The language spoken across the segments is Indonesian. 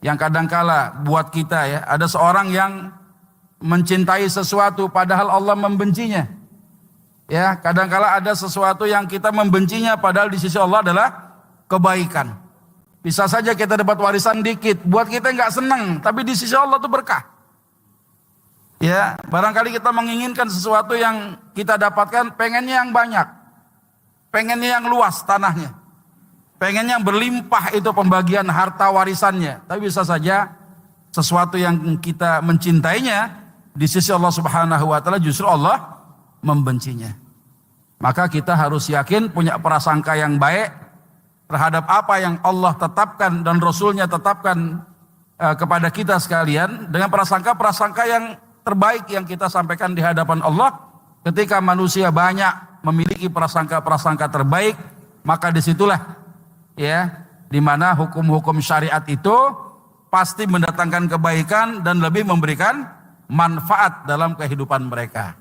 yang kadangkala buat kita ya, ada seorang yang mencintai sesuatu padahal Allah membencinya. Ya, kadangkala ada sesuatu yang kita membencinya padahal di sisi Allah adalah kebaikan. Bisa saja kita dapat warisan dikit, buat kita nggak senang, tapi di sisi Allah itu berkah. Ya, barangkali kita menginginkan sesuatu yang kita dapatkan, pengennya yang banyak, pengennya yang luas tanahnya, pengennya yang berlimpah itu pembagian harta warisannya. Tapi bisa saja sesuatu yang kita mencintainya di sisi Allah Subhanahu wa taala justru Allah membencinya. Maka kita harus yakin punya prasangka yang baik terhadap apa yang Allah tetapkan dan Rasulnya tetapkan kepada kita sekalian, dengan prasangka-prasangka yang terbaik yang kita sampaikan di hadapan Allah. Ketika manusia banyak memiliki prasangka-prasangka terbaik, maka disitulah ya dimana hukum-hukum syariat itu pasti mendatangkan kebaikan dan lebih memberikan manfaat dalam kehidupan mereka.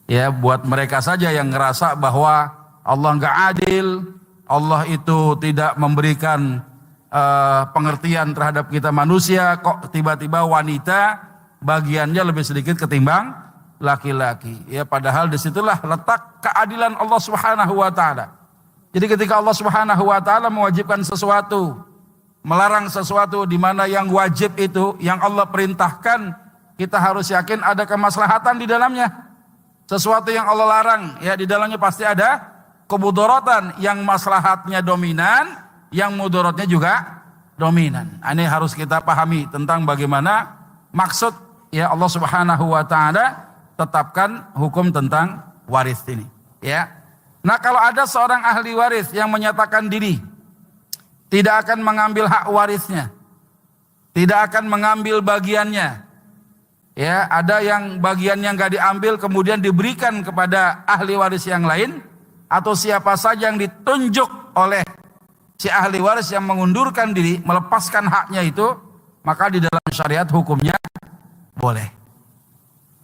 Ya, buat mereka saja yang ngerasa bahwa Allah nggak adil, Allah itu tidak memberikan pengertian terhadap kita manusia, kok tiba-tiba wanita bagiannya lebih sedikit ketimbang laki-laki. Ya, padahal disitulah letak keadilan Allah Subhanahu wa taala. Jadi ketika Allah Subhanahu wa taala mewajibkan sesuatu, melarang sesuatu di mana yang wajib itu, yang Allah perintahkan, kita harus yakin ada kemaslahatan di dalamnya. Sesuatu yang Allah larang, ya di dalamnya pasti ada kemudaratan, yang maslahatnya dominan, yang mudaratnya juga dominan. Ini harus kita pahami tentang bagaimana maksud ya Allah Subhanahu wa taala tetapkan hukum tentang waris ini, ya. Nah, kalau ada seorang ahli waris yang menyatakan diri tidak akan mengambil hak warisnya, tidak akan mengambil bagiannya, ya, ada yang bagiannya nggak diambil kemudian diberikan kepada ahli waris yang lain, atau siapa saja yang ditunjuk oleh si ahli waris yang mengundurkan diri, melepaskan haknya itu, maka di dalam syariat hukumnya boleh.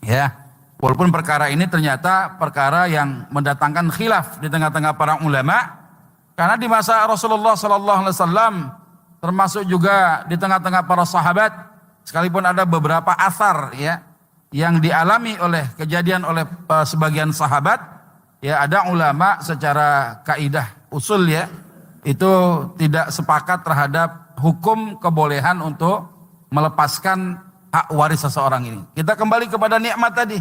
Ya, walaupun perkara ini ternyata perkara yang mendatangkan khilaf di tengah-tengah para ulama, karena di masa Rasulullah SAW, termasuk juga di tengah-tengah para sahabat, sekalipun ada beberapa asar ya yang dialami oleh kejadian oleh sebagian sahabat, ya ada ulama secara kaidah usul ya itu tidak sepakat terhadap hukum kebolehan untuk melepaskan hak waris seseorang ini. Kita kembali kepada nikmat tadi.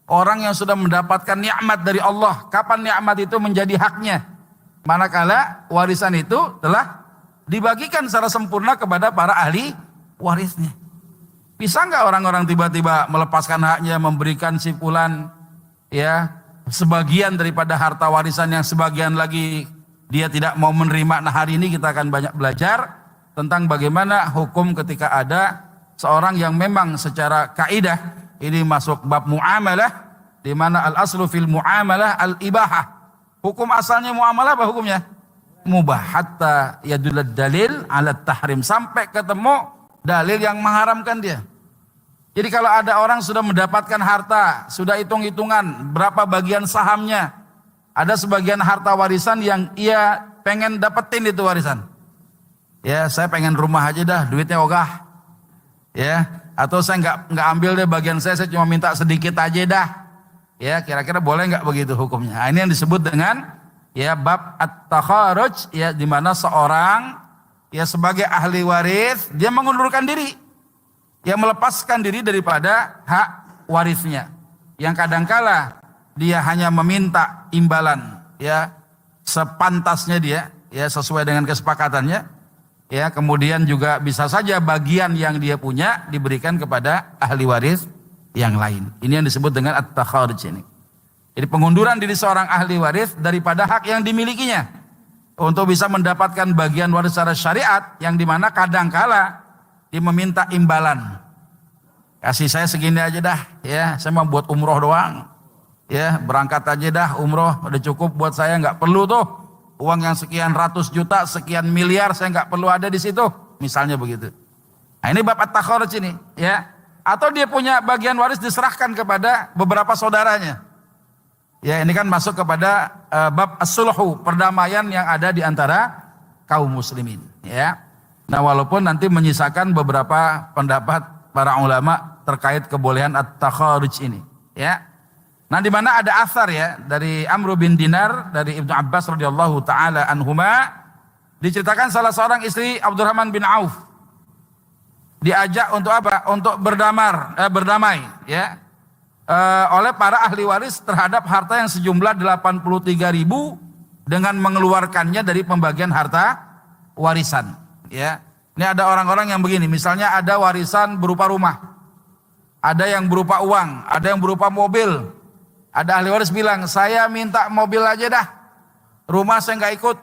Orang yang sudah mendapatkan nikmat dari Allah, kapan nikmat itu menjadi haknya? Manakala warisan itu telah dibagikan secara sempurna kepada para ahli warisnya. Bisa nggak orang-orang tiba-tiba melepaskan haknya, memberikan si fulan ya sebagian daripada harta warisan yang sebagian lagi dia tidak mau menerima? Nah, hari ini kita akan banyak belajar tentang bagaimana hukum ketika ada seorang yang memang secara kaidah ini masuk bab muamalah, di mana al aslu fil muamalah al ibahah. Hukum asalnya muamalah apa hukumnya? Mubah, hatta yadulad dalil ala tahrim, sampai ketemu dalil yang mengharamkan dia. Jadi kalau ada orang sudah mendapatkan harta, sudah hitung-hitungan berapa bagian sahamnya, ada sebagian harta warisan yang ia pengen dapetin itu warisan. Ya, saya pengen rumah aja dah, duitnya ogah. Ya, atau saya nggak ambil deh bagian saya cuma minta sedikit aja dah. Ya, kira-kira boleh nggak begitu hukumnya? Nah, ini yang disebut dengan ya bab at-takharuj, ya di mana seorang ya sebagai ahli waris dia mengundurkan diri, ya melepaskan diri daripada hak warisnya, yang kadangkala dia hanya meminta imbalan ya sepantasnya dia, ya sesuai dengan kesepakatannya. Ya, kemudian juga bisa saja bagian yang dia punya diberikan kepada ahli waris yang lain. Ini yang disebut dengan at-takharuj ini. Jadi pengunduran diri seorang ahli waris daripada hak yang dimilikinya untuk bisa mendapatkan bagian waris secara syariat, yang dimana kadangkala dia meminta imbalan. Kasih saya segini aja dah, ya saya mau buat umroh doang. Ya, berangkat aja dah umroh, udah cukup buat saya, nggak perlu tuh uang yang sekian ratus juta, sekian miliar, saya nggak perlu ada di situ, misalnya begitu. Nah, ini bab at-takharuj ini, ya. Atau dia punya bagian waris diserahkan kepada beberapa saudaranya. Ya, ini kan masuk kepada bab as-sulhu, perdamaian yang ada di antara kaum muslimin, ya. Nah, walaupun nanti menyisakan beberapa pendapat para ulama terkait kebolehan at-takharuj ini, ya. Nah, di mana ada asar ya dari Amr bin Dinar dari Ibnu Abbas radhiyallahu taala anhuma, diceritakan salah seorang istri Abdurrahman bin Auf diajak untuk apa? Untuk berdamai ya oleh para ahli waris terhadap harta yang sejumlah 83.000 dengan mengeluarkannya dari pembagian harta warisan. Ya, ini ada orang-orang yang begini, misalnya ada warisan berupa rumah, ada yang berupa uang, ada yang berupa mobil. Ada ahli waris bilang, saya minta mobil aja dah, rumah saya nggak ikut,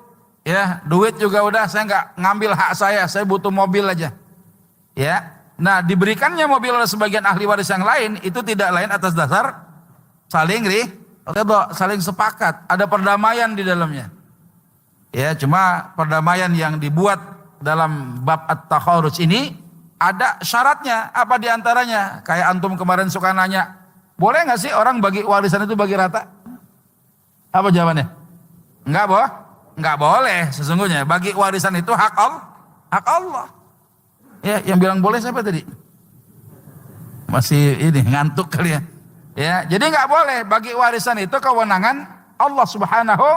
ya, duit juga udah saya nggak ngambil hak saya butuh mobil aja. Ya, nah diberikannya mobil oleh sebagian ahli waris yang lain itu tidak lain atas dasar saling ridha, saling sepakat, ada perdamaian di dalamnya. Ya, cuma perdamaian yang dibuat dalam bab at-takharuj ini ada syaratnya. Apa diantaranya? Kayak antum kemarin suka nanya, boleh nggak sih orang bagi warisan itu bagi rata? Apa jawabannya? Nggak boleh sesungguhnya. Bagi warisan itu hak Allah. Ya, yang bilang boleh siapa tadi? Masih ini ngantuk kali ya. Ya, jadi nggak boleh, bagi warisan itu kewenangan Allah Subhanahu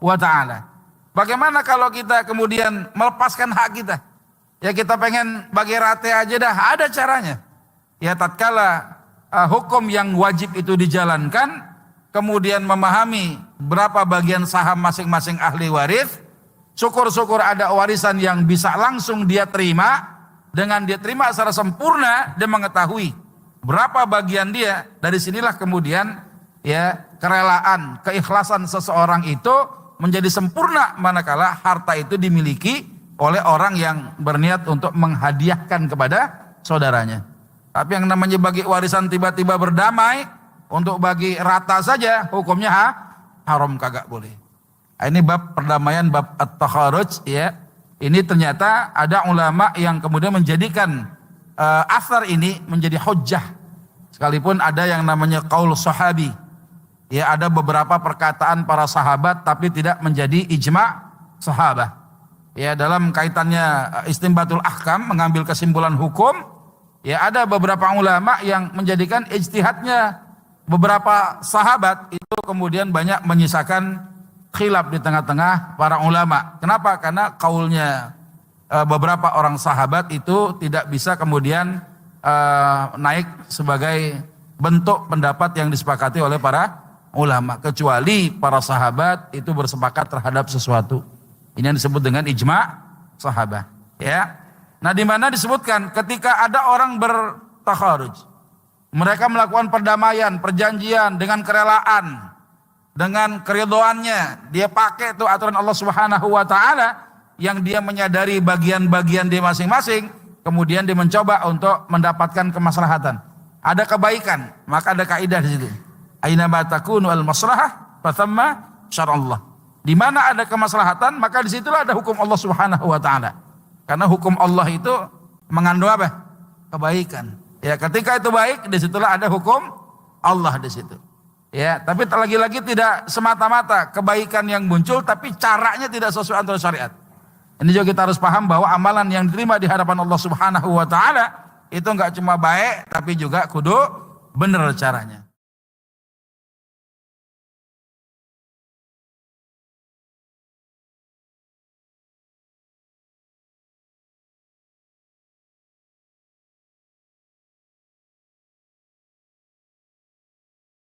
wa taala. Bagaimana kalau kita kemudian melepaskan hak kita? Ya, kita pengen bagi rate aja dah, ada caranya. Ya, tatkala hukum yang wajib itu dijalankan, kemudian memahami berapa bagian saham masing-masing ahli waris, syukur-syukur ada warisan yang bisa langsung dia terima. Dengan dia terima secara sempurna, dia mengetahui berapa bagian dia. Dari sinilah kemudian ya kerelaan, keikhlasan seseorang itu menjadi sempurna manakala harta itu dimiliki oleh orang yang berniat untuk menghadiahkan kepada saudaranya. Tapi yang namanya bagi warisan tiba-tiba berdamai untuk bagi rata saja, hukumnya haram, kagak boleh. Ini bab perdamaian, bab at-takharuj ya. Ini ternyata ada ulama yang kemudian menjadikan asar ini menjadi hujjah. Sekalipun ada yang namanya qaul sahabi. Ya, ada beberapa perkataan para sahabat tapi tidak menjadi ijma' sahabat. Ya, dalam kaitannya istinbatul ahkam, mengambil kesimpulan hukum, ya ada beberapa ulama yang menjadikan ijtihadnya beberapa sahabat itu kemudian banyak menyisakan khilaf di tengah-tengah para ulama. Kenapa? Karena kaulnya beberapa orang sahabat itu tidak bisa kemudian naik sebagai bentuk pendapat yang disepakati oleh para ulama, kecuali para sahabat itu bersepakat terhadap sesuatu. Ini yang disebut dengan ijma' sahabat. Ya. Nah, di mana disebutkan ketika ada orang bertakharuj, mereka melakukan perdamaian, perjanjian dengan kerelaan, dengan keridhoannya, dia pakai itu aturan Allah Subhanahu wa taala yang dia menyadari bagian-bagian dia masing-masing, kemudian dia mencoba untuk mendapatkan kemaslahatan. Ada kebaikan, maka ada kaidah di situ. Aina ma takunu al-maslahah fatamma syar'allah. Di mana ada kemaslahatan, maka di situlah ada hukum Allah Subhanahu wa taala. Karena hukum Allah itu mengandung apa? Kebaikan. Ya, ketika itu baik, di situlah ada hukum Allah di situ. Ya, tapi lagi-lagi tidak semata-mata kebaikan yang muncul, tapi caranya tidak sesuai antara syariat. Ini juga kita harus paham bahwa amalan yang diterima di hadapan Allah Subhanahu wa taala itu enggak cuma baik, tapi juga kudu benar caranya.